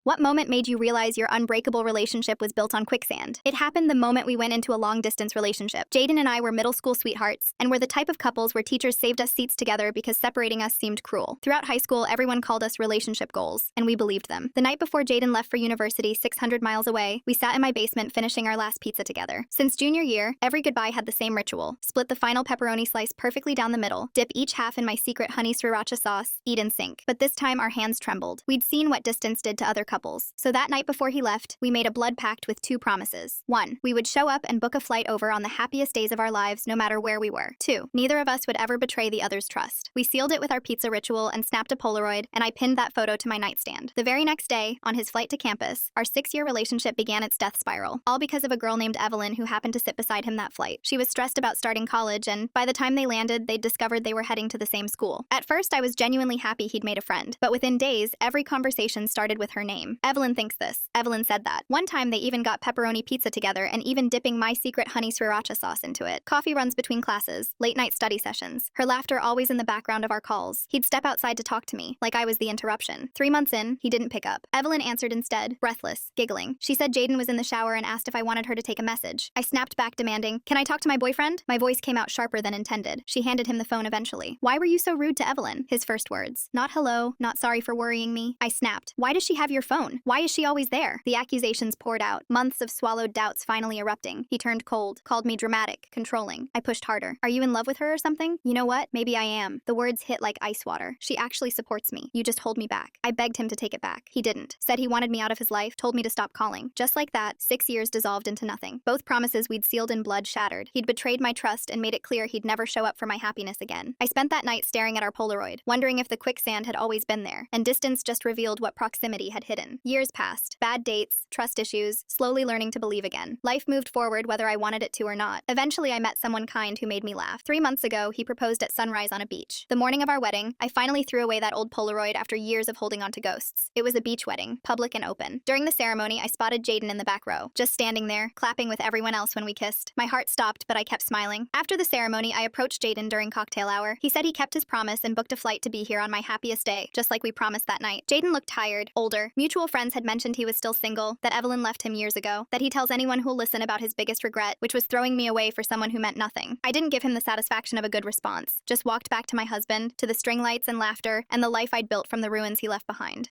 What moment made you realize your unbreakable relationship was built on quicksand? It happened the moment we went into a long-distance relationship. Jaden and I were middle school sweethearts, and we're the type of couples where teachers saved us seats together because separating us seemed cruel. Throughout high school, everyone called us relationship goals, and we believed them. The night before Jaden left for university 600 miles away, we sat in my basement finishing our last pizza together. Since junior year, every goodbye had the same ritual. Split the final pepperoni slice perfectly down the middle, dip each half in my secret honey sriracha sauce, eat in sync. But this time our hands trembled. We'd seen what distance did to other couples. So that night before he left, we made a blood pact with two promises. 1, we would show up and book a flight over on the happiest days of our lives no matter where we were. 2, neither of us would ever betray the other's trust. We sealed it with our pizza ritual and snapped a Polaroid, and I pinned that photo to my nightstand. The very next day, on his flight to campus, our 6-year relationship began its death spiral, all because of a girl named Evelyn who happened to sit beside him that flight. She was stressed about starting college, and by the time they landed, they'd discovered they were heading to the same school. At first, I was genuinely happy he'd made a friend, but within days, every conversation started with her name. Evelyn thinks this. Evelyn said that. One time, they even got pepperoni pizza together and even dipping my secret honey sriracha sauce into it. Coffee runs between classes, late-night study sessions. Her laughter always in the background of our calls. He'd step outside to talk to me, like I was the interruption. 3 months in, he didn't pick up. Evelyn answered instead, breathless, giggling. She said Jaden was in the shower and asked if I wanted her to take a message. I snapped back, demanding, "Can I talk to my boyfriend?" My voice came out sharper than intended. She handed him the phone eventually. "Why were you so rude to Evelyn?" His first words. "Not hello, not sorry for worrying me." I snapped. "Why does she have your phone? Why is she always there?" The accusations poured out, months of swallowed doubts finally erupting. He turned cold, called me dramatic, controlling. I pushed harder. "Are you in love with her or something?" "You know what? Maybe I am." The words hit like ice water. "She actually supports me. You just hold me back." I begged him to take it back. He didn't. Said he wanted me out of his life, told me to stop calling. Just like that, 6 years dissolved into nothing. Both promises we'd sealed in blood shattered. He'd betrayed my trust and made it clear he'd never show up for my happiness again. I spent that night staring at our Polaroid, wondering if the quicksand had always been there, and distance just revealed what proximity had hidden. Years passed. Bad dates, trust issues, slowly learning to believe again. Life moved forward whether I wanted it to or not. Eventually, I met someone kind who made me laugh. 3 months ago, he proposed at sunrise on a beach. The morning of our wedding, I finally threw away that old Polaroid after years of holding on to ghosts. It was a beach wedding, public and open. During the ceremony, I spotted Jaden in the back row, just standing there, clapping with everyone else when we kissed. My heart stopped, but I kept smiling. After the ceremony, I approached Jaden during cocktail hour. He said he kept his promise and booked a flight to be here on my happiest day, just like we promised that night. Jaden looked tired, older. Mutual friends had mentioned he was still single, that Evelyn left him years ago, that he tells anyone who'll listen about his biggest regret, which was throwing me away for someone who meant nothing. I didn't give him the satisfaction of a good response, just walked back to my husband, to the string lights and laughter, and the life I'd built from the ruins he left behind.